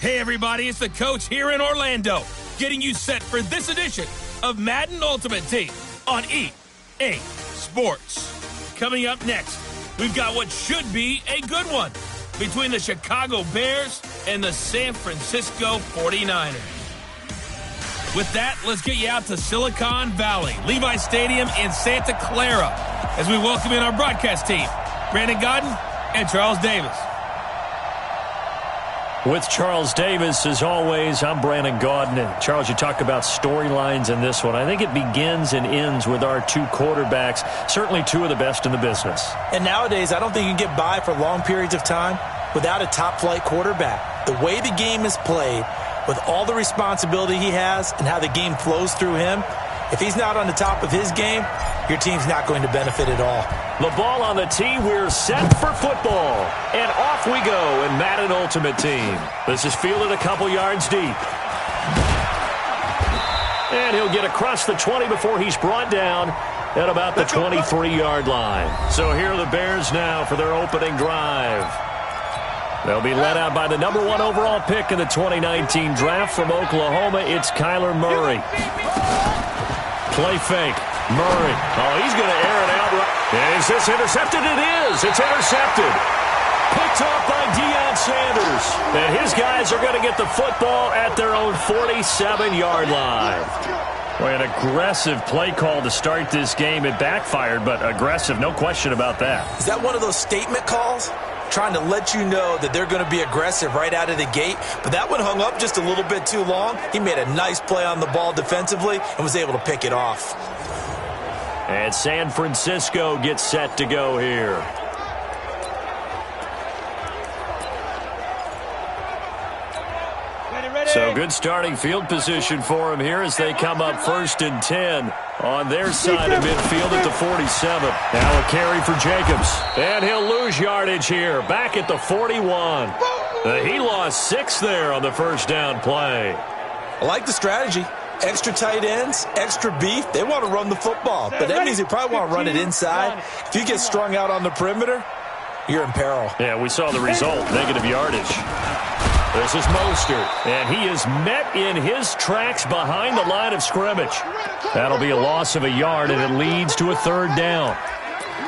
Hey everybody, it's the coach here in Orlando, getting you set for this edition of Madden Ultimate Team on EA Sports. Coming up next, we've got what should be a good one between the Chicago Bears and the San Francisco 49ers. With that, let's get you out to Silicon Valley, Levi Stadium in Santa Clara, as we welcome in our broadcast team, Brandon Godden and Charles Davis. With Charles Davis, as always, I'm Brandon Gaudin. And Charles, you talk about storylines in this one. I think it begins and ends with our two quarterbacks, certainly two of the best in the business. And nowadays, I don't think you can get by for long periods of time without a top-flight quarterback. The way the game is played, with all the responsibility he has and how the game flows through him, if he's not on the top of his game, your team's not going to benefit at all. The ball on the tee. We're set for football. And off we go in Madden Ultimate Team. This is fielded a couple yards deep. And he'll get across the 20 before he's brought down at about the 23-yard line. So here are the Bears now for their opening drive. They'll be led out by the number 1 overall pick in the 2019 draft from Oklahoma. It's Kyler Murray. Play fake. Murray. Oh, he's going to air it out. Is this intercepted? It is. It's intercepted. Picked off by Deion Sanders. And his guys are going to get the football at their own 47-yard line. Boy, an aggressive play call to start this game. It backfired, but aggressive, no question about that. Is that one of those statement calls? Trying to let you know that they're going to be aggressive right out of the gate. But that one hung up just a little bit too long. He made a nice play on the ball defensively and was able to pick it off. And San Francisco gets set to go here. So good starting field position for him here as they come up 1st and 10 on their side of midfield at the 47. Now a carry for Jacobs. And he'll lose yardage here. Back at the 41. He lost 6 there on the first down play. I like the strategy. Extra tight ends, extra beef. They want to run the football. But that means they probably want to run it inside. If you get strung out on the perimeter, you're in peril. Yeah, we saw the result. Negative yardage. This is Mostert, and he is met in his tracks behind the line of scrimmage. That'll be a loss of a yard, and it leads to a 3rd down.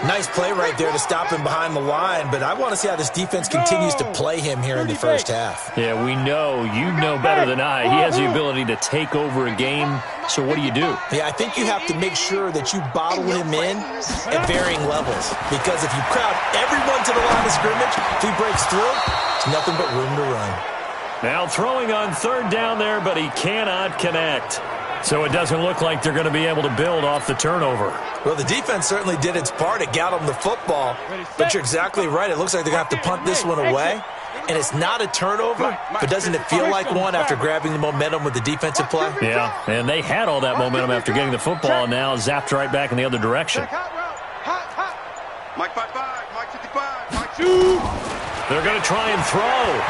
Nice play right there to stop him behind the line, but I want to see how this defense continues to play him here in the first half. Yeah, we know. You know better than I. He has the ability to take over a game, so what do? Yeah, I think you have to make sure that you bottle him in at varying levels, because if you crowd everyone to the line of scrimmage, if he breaks through, it's nothing but room to run. Now throwing on 3rd down there, but he cannot connect. So it doesn't look like they're going to be able to build off the turnover. Well, the defense certainly did its part. It got them the football. But you're exactly right. It looks like they're going to have to punt this one away. And it's not a turnover, but doesn't it feel like one after grabbing the momentum with the defensive play? Yeah, and they had all that momentum after getting the football, and now zapped right back in the other direction. Mike 55, Mike 55, Mike 2. They're going to try and throw.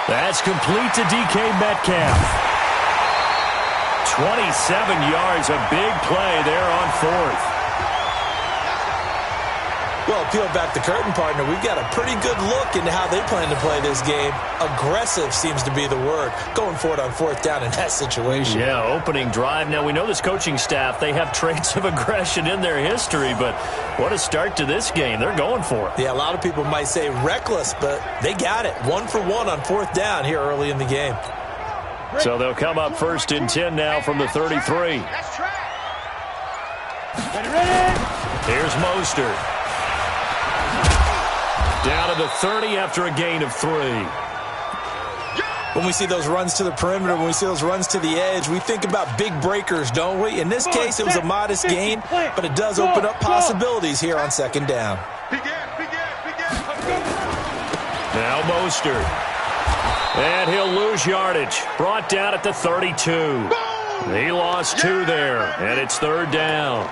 That's complete to DK Metcalf. 27 yards, a big play there on 4th. Well, peel back the curtain, partner. We've got a pretty good look into how they plan to play this game. Aggressive seems to be the word. Going for it on 4th down in that situation. Yeah, opening drive. Now, we know this coaching staff, they have traits of aggression in their history, but what a start to this game. They're going for it. Yeah, a lot of people might say reckless, but they got it. 1 for 1 on 4th down here early in the game. So they'll come up 1st and 10 now from the 33. Here's Mostert. Down to the 30 after a gain of 3. When we see those runs to the perimeter, when we see those runs to the edge, we think about big breakers, don't we? In this case, it was a modest gain, but it does open up possibilities here on 2nd down. Now Mostert. And he'll lose yardage. Brought down at the 32. He lost 2 there, and it's 3rd down.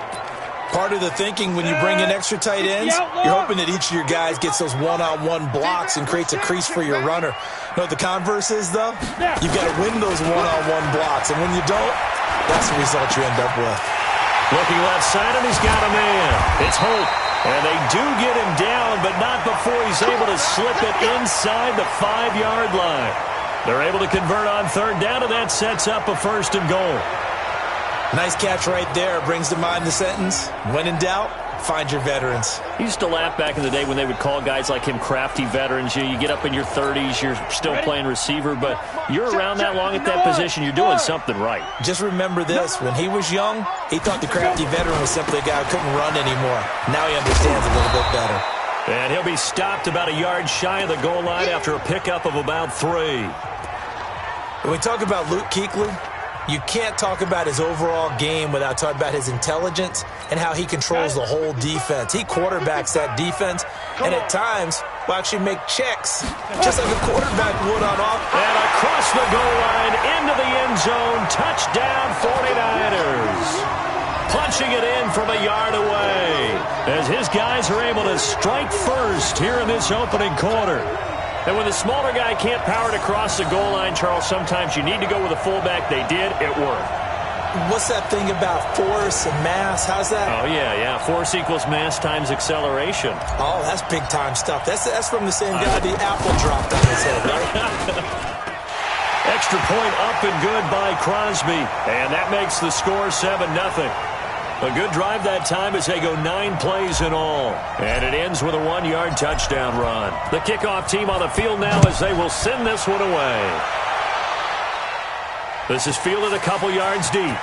Part of the thinking when you bring in extra tight ends, you're hoping that each of your guys gets those one-on-one blocks and creates a crease for your runner. You know what the converse is, though? You've got to win those one-on-one blocks, and when you don't, that's the result you end up with. Looking left side, and he's got a man. It's Holt. And they do get him down, but not before he's able to slip it inside the 5-yard line. They're able to convert on third down, and that sets up a 1st and goal. Nice catch right there. Brings to mind the sentence, when in doubt, find your veterans. He used to laugh back in the day when they would call guys like him crafty veterans. You get up in your 30s, you're still playing receiver, but you're around that long at that position, you're doing something right. Just remember this. When he was young, he thought the crafty veteran was simply a guy who couldn't run anymore. Now he understands a little bit better. And he'll be stopped about a yard shy of the goal line after a pickup of about 3. When we talk about Luke Kuechly, you can't talk about his overall game without talking about his intelligence and how he controls the whole defense. He quarterbacks that defense, and at times will actually make checks, just like a quarterback would on offense. And across the goal line, into the end zone, touchdown 49ers. Punching it in from a yard away as his guys are able to strike first here in this opening quarter. And when the smaller guy can't power it across the goal line, Charles, sometimes you need to go with a fullback. They did. It worked. What's that thing about force and mass? How's that? Oh, yeah. Force equals mass times acceleration. Oh, that's big-time stuff. That's from the same guy the apple dropped on his head, right? Extra point up and good by Crosby. And that makes the score 7-0. A good drive that time as they go 9 plays in all. And it ends with a 1-yard touchdown run. The kickoff team on the field now as they will send this one away. This is fielded a couple yards deep.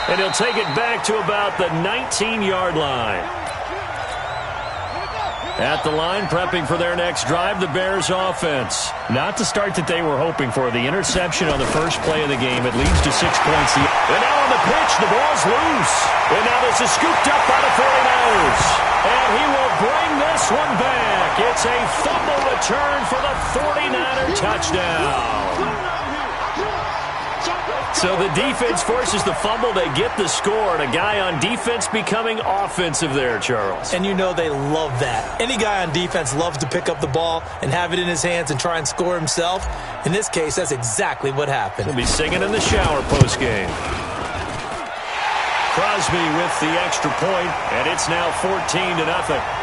And he'll take it back to about the 19-yard line. At the line, prepping for their next drive, the Bears offense. Not the start that they were hoping for. The interception on the first play of the game. It leads to 6 points. And now on the pitch, the ball's loose. And now this is scooped up by the 49ers. And he will bring this one back. It's a fumble return for the 49er touchdown. So the defense forces the fumble. They get the score, and a guy on defense becoming offensive there, Charles. And you know they love that. Any guy on defense loves to pick up the ball and have it in his hands and try and score himself. In this case, that's exactly what happened. He'll be singing in the shower postgame. Crosby with the extra point, and it's now 14-0.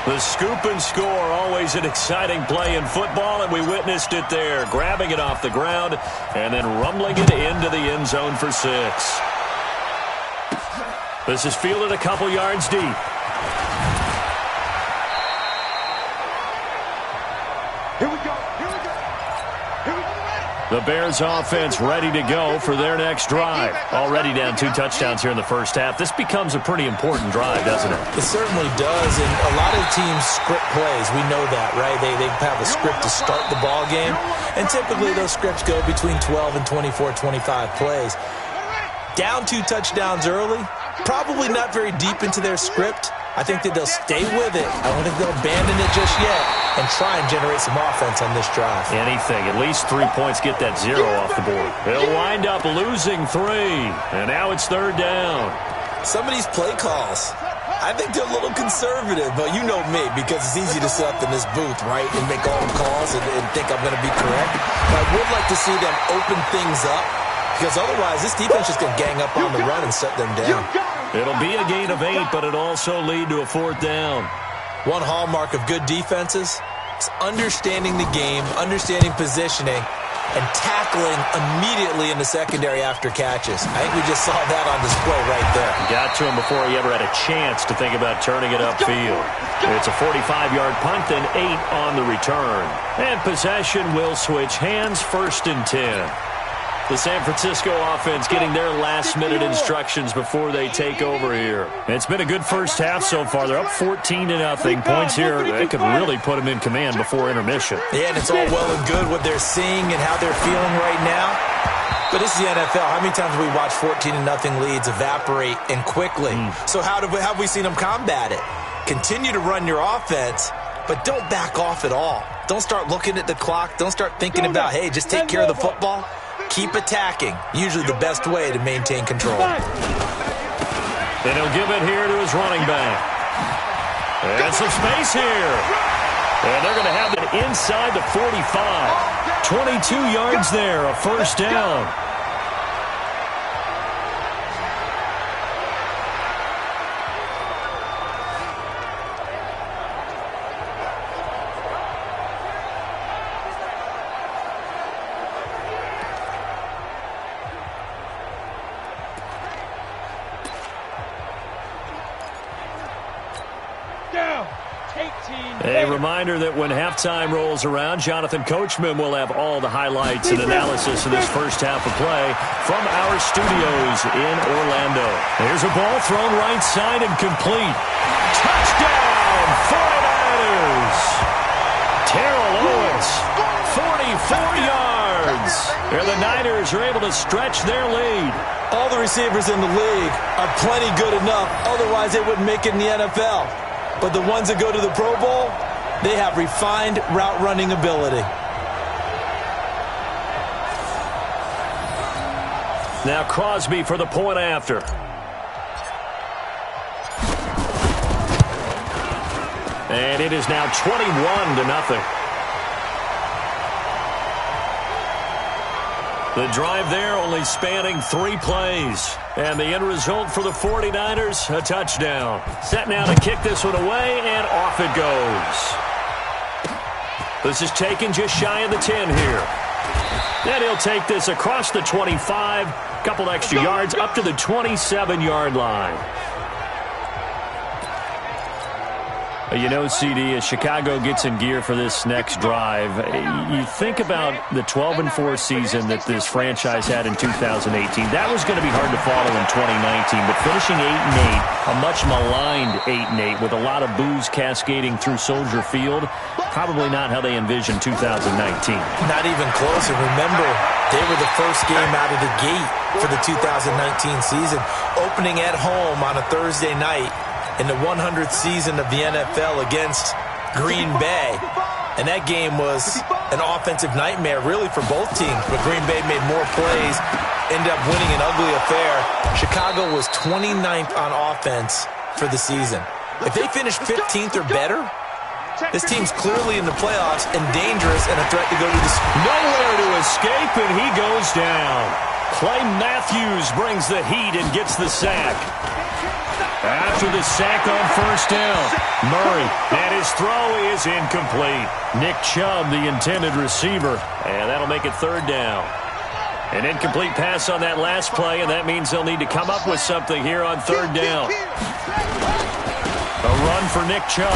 The scoop and score, always an exciting play in football, and we witnessed it there, grabbing it off the ground and then rumbling it into the end zone for 6. This is fielded a couple yards deep. Here we go. The Bears offense ready to go for their next drive. Already down 2 touchdowns here in the first half. This becomes a pretty important drive, doesn't it? It certainly does, and a lot of teams script plays. We know that, right? They have a script to start the ball game, and typically those scripts go between 12 and 24, 25 plays. Down 2 touchdowns early, probably not very deep into their script. I think that they'll stay with it. I don't think they'll abandon it just yet and try and generate some offense on this drive. Anything. At least 3 points, get that 0 off the board. They'll wind up losing 3, and now it's third down. Some of these play calls, I think they're a little conservative, but you know me, because it's easy to sit up in this booth, right, and make all the calls and think I'm going to be correct. But I would like to see them open things up, because otherwise this defense is going to gang up on the run and shut them down. It'll be a gain of 8, but it'll also lead to a 4th down. One hallmark of good defenses is understanding the game, understanding positioning, and tackling immediately in the secondary after catches. I think we just saw that on display right there. Got to him before he ever had a chance to think about turning it upfield. It's a 45-yard punt, then 8 on the return. And possession will switch hands, 1st and 10. The San Francisco offense getting their last-minute instructions before they take over here. It's been a good first half so far. They're up 14-0. Points here, they could really put them in command before intermission. Yeah, and it's all well and good what they're seeing and how they're feeling right now. But this is the NFL. How many times have we watched 14-0 leads evaporate and quickly? So how have we seen them combat it? Continue to run your offense, but don't back off at all. Don't start looking at the clock. Don't start thinking about, hey, just take care of the football. Keep attacking. Usually the best way to maintain control. And he'll give it here to his running back. And some space here. And they're going to have it inside the 45. 22 yards there, a 1st down. A reminder that when halftime rolls around, Jonathan Coachman will have all the highlights and analysis of this first half of play from our studios in Orlando. There's a ball thrown right side and complete. Touchdown, 49ers! Terrell Owens, 44 yards. And the Niners are able to stretch their lead. All the receivers in the league are plenty good enough. Otherwise, they wouldn't make it in the NFL. But the ones that go to the Pro Bowl, they have refined route running ability. Now Crosby for the point after. And it is now 21-0. The drive there only spanning 3 plays. And the end result for the 49ers, a touchdown. Set now to kick this one away, and off it goes. This is taken just shy of the 10 here. Then he'll take this across the 25, couple extra yards up to the 27-yard line. You know, CD, as Chicago gets in gear for this next drive, you think about the 12-4 season that this franchise had in 2018. That was going to be hard to follow in 2019, but finishing 8-8, a much maligned 8-8 with a lot of boos cascading through Soldier Field, probably not how they envisioned 2019. Not even close. And remember, they were the first game out of the gate for the 2019 season, opening at home on a Thursday night in the 100th season of the NFL against Green Bay. And that game was an offensive nightmare, really, for both teams. But Green Bay made more plays, ended up winning an ugly affair. Chicago was 29th on offense for the season. If they finish 15th or better, this team's clearly in the playoffs and dangerous and a threat to go to the... Nowhere to escape, and he goes down. Clay Matthews brings the heat and gets the sack. After the sack on first down, Murray, and his throw is incomplete. Nick Chubb, the intended receiver, and that'll make it third down. An incomplete pass on that last play, and that means they'll need to come up with something here on third down. A run for Nick Chubb.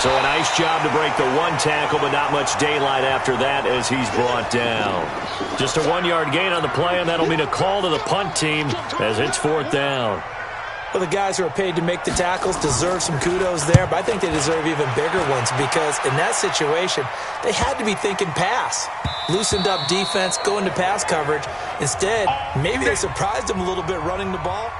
So a nice job to break the one tackle, but not much daylight after that as he's brought down. Just a 1-yard gain on the play, and that'll mean a call to the punt team as it's fourth down. Well, the guys who are paid to make the tackles deserve some kudos there, but I think they deserve even bigger ones because in that situation, they had to be thinking pass. Loosened up defense, go into pass coverage. Instead, maybe they surprised them a little bit running the ball.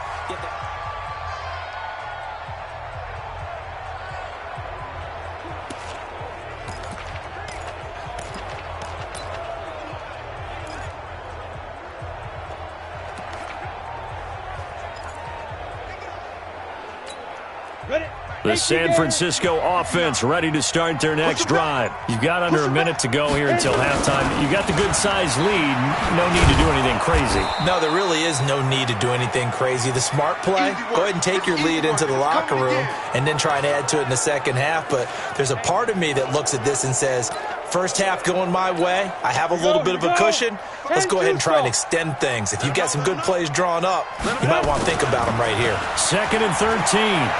The San Francisco offense ready to start their next drive. You've got under a minute to go here until halftime. You got the good-sized lead. No need to do anything crazy. No, there really is no need to do anything crazy. The smart play, go ahead and take your lead into the locker room and then try and add to it in the second half. But there's a part of me that looks at this and says, first half going my way. I have a little bit of a cushion. Let's go ahead and try and extend things. If you've got some good plays drawn up, you might want to think about them right here. 2nd and 13.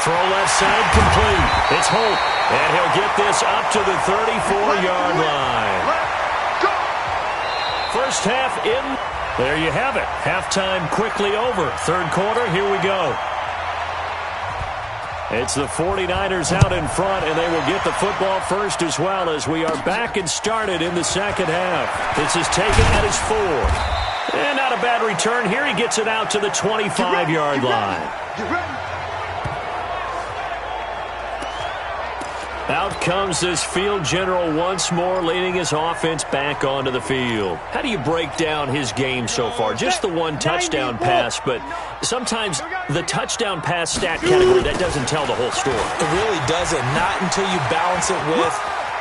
Throw left side complete. It's Holt, and he'll get this up to the 34-yard line. First half in. There you have it. Halftime quickly over. Third quarter, here we go. It's the 49ers out in front, and they will get the football first as well as we are back and started in the second half. This is taken at his 4. And not a bad return here. He gets it out to the 25-yard line. Out comes this field general once more, leading his offense back onto the field. How do you break down his game so far? Just the one touchdown pass, but sometimes the touchdown pass stat category, that doesn't tell the whole story. It really doesn't. Not until you balance it with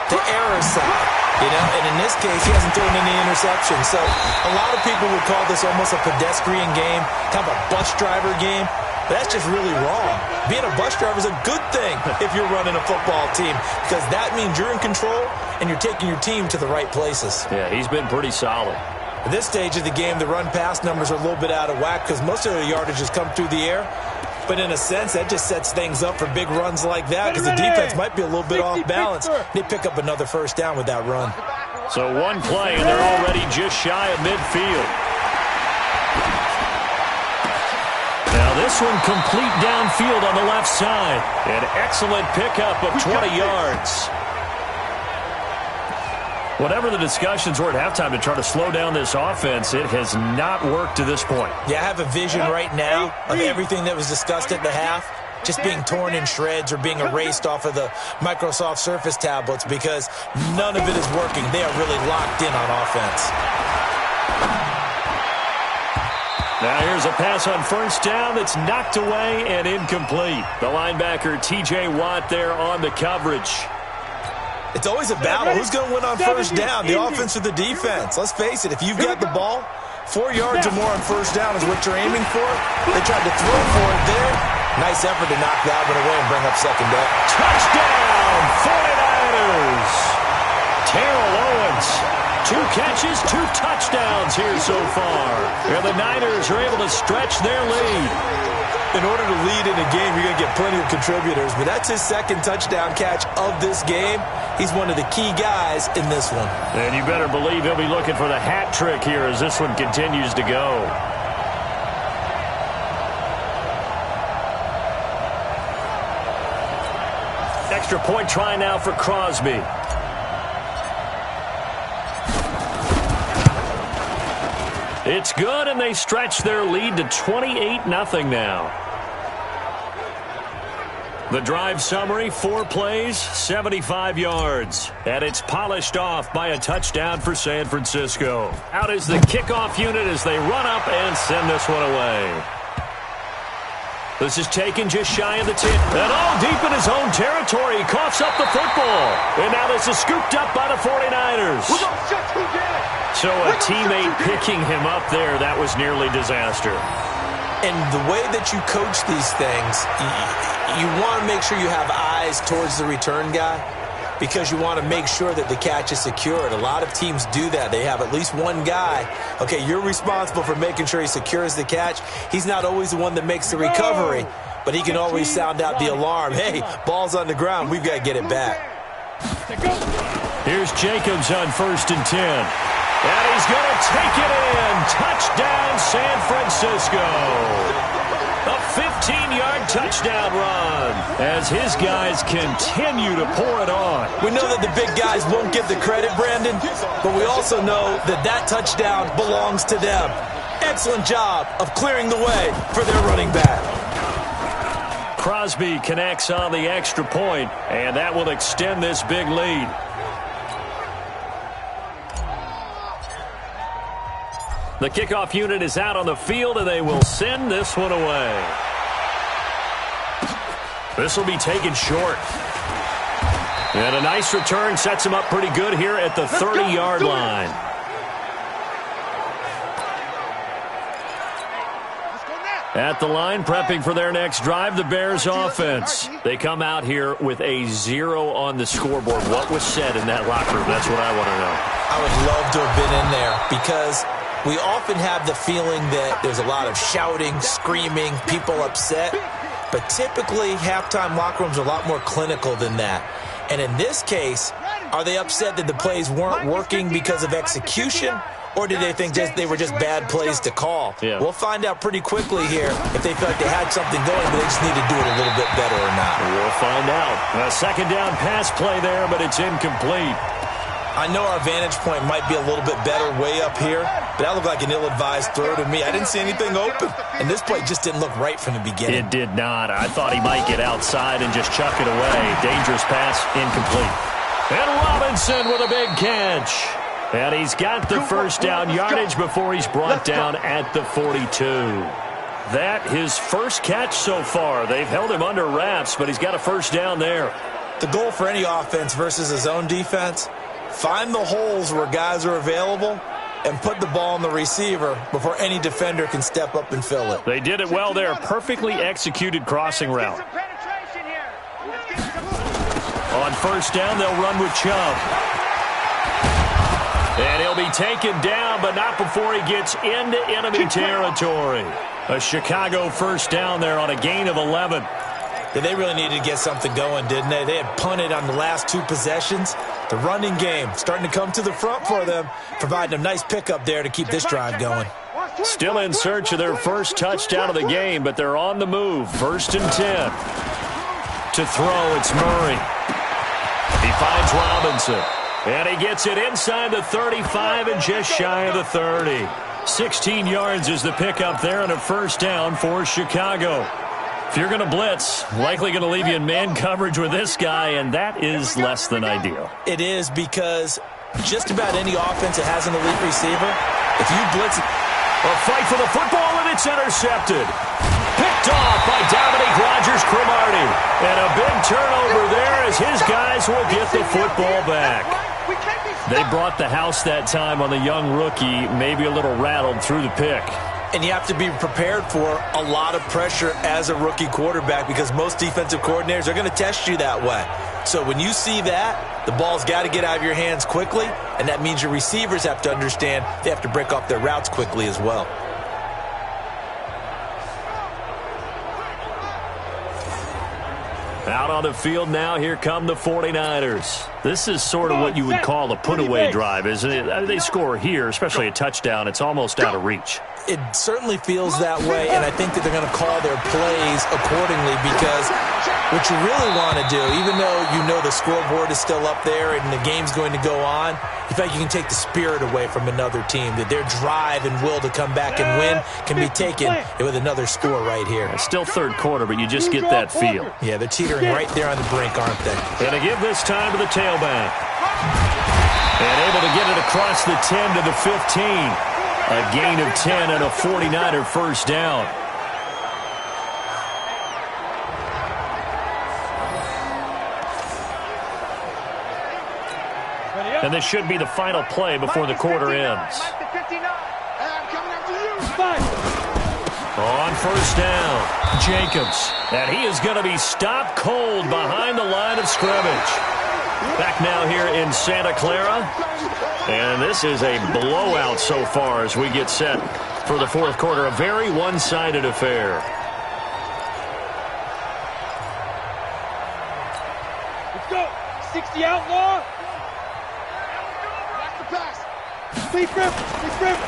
the error side. You know, and in this case, he hasn't thrown any interceptions. So a lot of people would call this almost a pedestrian game, kind of a bus driver game. But that's just really wrong. Being a bus driver is a good thing if you're running a football team because that means you're in control and you're taking your team to the right places. Yeah, he's been pretty solid. At this stage of the game, the run-pass numbers are a little bit out of whack because most of the yardage has come through the air. But in a sense, that just sets things up for big runs like that because the defense might be a little bit off balance. They pick up another first down with that run. So one play, and they're already just shy of midfield. Now this one complete downfield on the left side. An excellent pickup of 20 yards. Whatever the discussions were at halftime to try to slow down this offense, it has not worked to this point. Yeah, I have a vision right now of everything that was discussed at the half just being torn in shreds or being erased off of the Microsoft Surface tablets because none of it is working. They are really locked in on offense. Now here's a pass on first down that's knocked away and incomplete. The linebacker T.J. Watt there on the coverage. It's always a battle. Who's going to win on first down, the offense or the defense? Let's face it, if you've got the ball, 4 yards or more on first down is what you're aiming for. They tried to throw for it there. Nice effort to knock that one away and bring up second down. Touchdown, 49ers! Terrell Owens, 2 catches, 2 touchdowns here so far. And the Niners are able to stretch their lead. In order to lead in a game, you're going to get plenty of contributors, but that's his second touchdown catch of this game. He's one of the key guys in this one. And you better believe he'll be looking for the hat trick here as this one continues to go. Extra point try now for Crosby. It's good, and they stretch their lead to 28-0 now. The drive summary, 4 plays, 75 yards. And it's polished off by a touchdown for San Francisco. Out is the kickoff unit as they run up and send this one away. This is taken just shy of the 10. And deep in his own territory, he coughs up the football. And now this is scooped up by the 49ers. So a teammate picking him up there, that was nearly disaster. And the way that you coach these things, you want to make sure you have eyes towards the return guy because you want to make sure that the catch is secured. A lot of teams do that. They have at least one guy. Okay, you're responsible for making sure he secures the catch. He's not always the one that makes the recovery, but he can always sound out the alarm. Hey, ball's on the ground. We've got to get it back. Here's Jacobs on 1st and 10. And he's going to take it in. Touchdown, San Francisco. A 15-yard touchdown run as his guys continue to pour it on. We know that the big guys won't get the credit, Brandon, but we also know that that touchdown belongs to them. Excellent job of clearing the way for their running back. Crosby connects on the extra point, and that will extend this big lead. The kickoff unit is out on the field, and they will send this one away. This will be taken short. And a nice return sets him up pretty good here at the 30-yard line. At the line, prepping for their next drive, the Bears offense. They come out here with a 0 on the scoreboard. What was said in that locker room? That's what I want to know. I would love to have been in there because we often have the feeling that there's a lot of shouting, screaming, people upset. But typically, halftime locker rooms are a lot more clinical than that. And in this case, are they upset that the plays weren't working because of execution? Or did they think they were just bad plays to call? Yeah. We'll find out pretty quickly here if they feel like they had something going, but they just need to do it a little bit better or not. We'll find out. A second down pass play there, but it's incomplete. I know our vantage point might be a little bit better way up here, but that looked like an ill-advised throw to me. I didn't see anything open, and this play just didn't look right from the beginning. It did not. I thought he might get outside and just chuck it away. Dangerous pass, incomplete. And Robinson with a big catch. And he's got the first down yardage before he's brought down at the 42. That his first catch so far. They've held him under wraps, but he's got a first down there. The goal for any offense versus his own defense, find the holes where guys are available and put the ball on the receiver before any defender can step up and fill it. They did it well there. Perfectly executed crossing route. On first down, they'll run with Chubb. And he'll be taken down, but not before he gets into enemy territory. A Chicago first down there on a gain of 11. Yeah, they really needed to get something going, didn't they? They had punted on the last 2 possessions. The running game starting to come to the front for them, providing a nice pickup there to keep this drive going. Still in search of their first touchdown of the game, but they're on the move. 1st and 10. To throw, it's Murray. He finds Robinson. And he gets it inside the 35 and just shy of the 30. 16 yards is the pickup there and a first down for Chicago. If you're going to blitz, likely going to leave you in man coverage with this guy, and that is less than ideal. It is, because just about any offense that has an elite receiver, if you blitz... A fight for the football, and it's intercepted. Picked off by Dominique Rodgers-Cromartie. And a big turnover there as his guys will get the football back. They brought the house that time on the young rookie, maybe a little rattled through the pick. And you have to be prepared for a lot of pressure as a rookie quarterback, because most defensive coordinators are going to test you that way. So when you see that, the ball's got to get out of your hands quickly, and that means your receivers have to understand they have to break off their routes quickly as well. Out on the field now, here come the 49ers. This is sort of what you would call a put-away drive, isn't it? They score here, especially a touchdown. It's almost out of reach. It certainly feels that way, and I think that they're going to call their plays accordingly, because what you really want to do, even though you know the scoreboard is still up there and the game's going to go on, in fact, you can take the spirit away from another team, that their drive and will to come back and win can be taken with another score right here. It's still third quarter, but you just get that feel. Yeah, they're teetering right there on the brink, aren't they? And to give this time to the tailback. And able to get it across the 10 to the 15. A gain of 10 and a 49er first down. And this should be the final play before the quarter ends. On first down, Jacobs. And he is going to be stopped cold behind the line of scrimmage. Back now here in Santa Clara. And this is a blowout so far as we get set for the fourth quarter. A very one-sided affair. Let's go. 60 outlaw. Back the pass. Deep grip.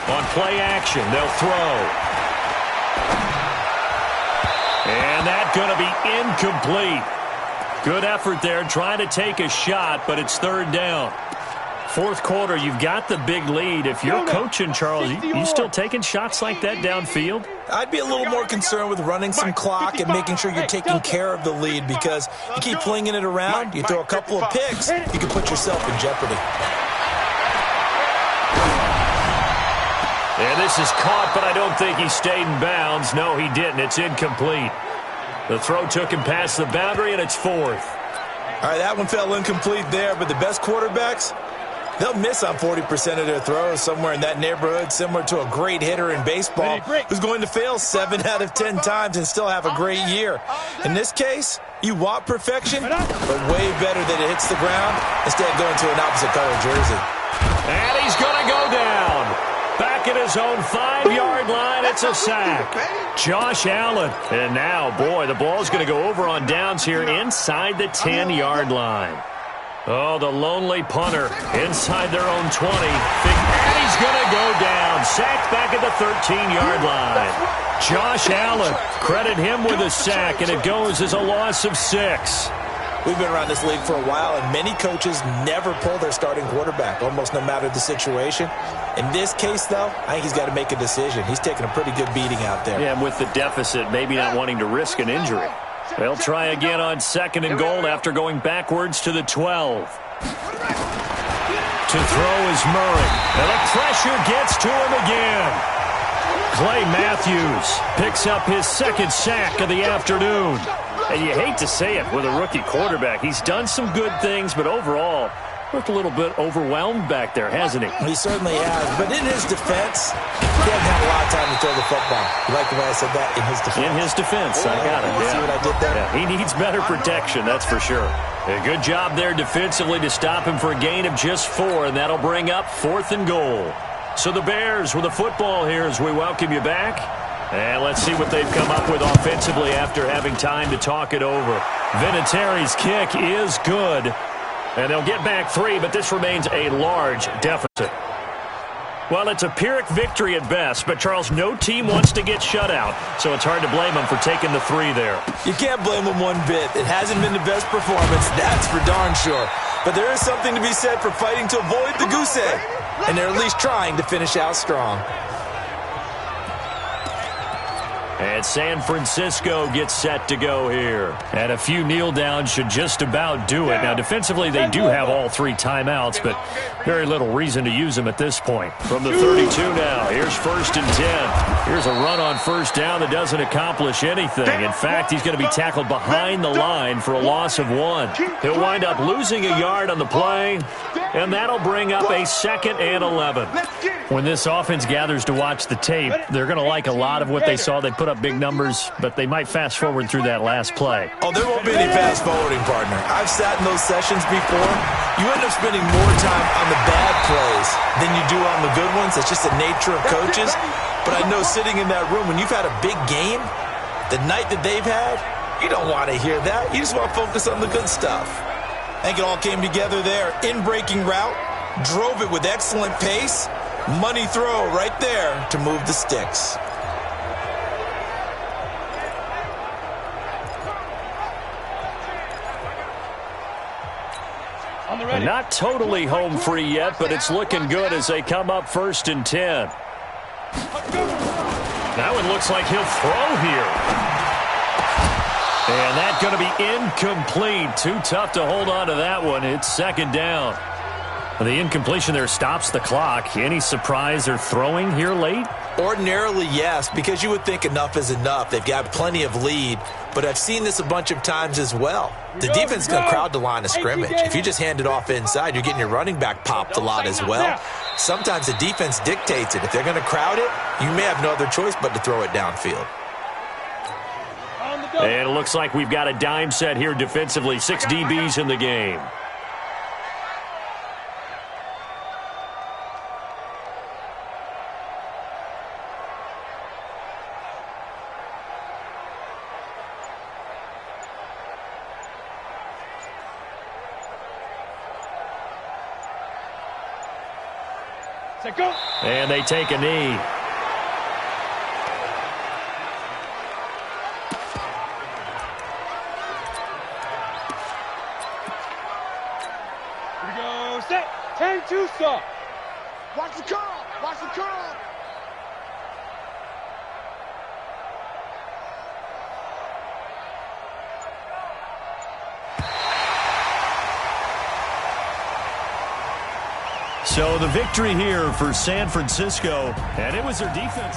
On play action, they'll throw. And that's going to be incomplete. Good effort there, trying to take a shot, but it's third down. Fourth quarter, you've got the big lead. If you're coaching, Charles, you still taking shots like that downfield? I'd be a little more concerned with running some clock and making sure you're taking care of the lead, because you keep flinging it around, you throw a couple of picks, you can put yourself in jeopardy. And this is caught, but I don't think he stayed in bounds. No, he didn't. It's incomplete. The throw took him past the boundary, and it's fourth. All right, that one fell incomplete there, but the best quarterbacks, they'll miss on 40% of their throws, somewhere in that neighborhood, similar to a great hitter in baseball who's going to fail 7 out of 10 times and still have a great year. In this case, you want perfection, but way better that it hits the ground instead of going to an opposite color jersey. And he's going to go down. Back at his own 5-yard line, it's a sack. Josh Allen. And now, boy, the ball's going to go over on downs here inside the 10-yard line. Oh, the lonely punter inside their own 20. And he's going to go down. Sacked back at the 13-yard line. Josh Allen, credit him with a sack, and it goes as a loss of 6. We've been around this league for a while, and many coaches never pull their starting quarterback, almost no matter the situation. In this case, though, I think he's got to make a decision. He's taking a pretty good beating out there. Yeah, and with the deficit, maybe not wanting to risk an injury. They'll try again on 2nd and goal after going backwards to the 12. To throw is Murray. And the pressure gets to him again. Clay Matthews picks up his 2nd sack of the afternoon. And you hate to say it with a rookie quarterback. He's done some good things, but overall, Looked a little bit overwhelmed back there, hasn't he? He certainly has. But in his defense, he hasn't had a lot of time to throw the football. You like the way I said that? In his defense. In his defense, I got it. See what I did there? Yeah, he needs better protection, that's for sure. A good job there defensively to stop him for a gain of just 4, and that'll bring up 4th and goal. So the Bears with the football here as we welcome you back. And let's see what they've come up with offensively after having time to talk it over. Vinatieri's kick is good. And they'll get back 3, but this remains a large deficit. Well, it's a Pyrrhic victory at best, but, Charles, no team wants to get shut out, so it's hard to blame them for taking the 3 there. You can't blame them one bit. It hasn't been the best performance, that's for darn sure. But there is something to be said for fighting to avoid the goose egg, and they're at least trying to finish out strong. And San Francisco gets set to go here. And a few kneel downs should just about do it. Now, defensively, they do have all 3 timeouts, but very little reason to use them at this point. From the 32 now, here's 1st and 10. Here's a run on 1st down that doesn't accomplish anything. In fact, he's going to be tackled behind the line for a loss of 1. He'll wind up losing a yard on the play, and that'll bring up a 2nd and 11. When this offense gathers to watch the tape, they're going to like a lot of what they saw. They put up big numbers, but they might fast forward through that last play. Oh, there won't be any fast forwarding, partner. I've sat in those sessions before. You end up spending more time on the bad plays than you do on the good ones. That's just the nature of coaches. But I know sitting in that room, when you've had a big game, the night that they've had, you don't want to hear that. You just want to focus on the good stuff. I think it all came together there. In-breaking route, drove it with excellent pace. Money throw right there to move the sticks. Not totally home free yet, but it's looking good as they come up 1st and 10. That one looks like he'll throw here. And that's going to be incomplete. Too tough to hold on to that one. It's 2nd down. The incompletion there stops the clock. Any surprise they're throwing here late? Ordinarily, yes, because you would think enough is enough. They've got plenty of lead, but I've seen this a bunch of times as well. The defense is going to crowd the line of scrimmage. If you just hand it off inside, you're getting your running back popped a lot as well. Sometimes the defense dictates it. If they're going to crowd it, you may have no other choice but to throw it downfield. And it looks like we've got a dime set here defensively. 6 DBs in the game. And they take a knee. Here we go, set, 10-2 stop. Watch the curl, watch the curl. So the victory here for San Francisco, and it was their defense.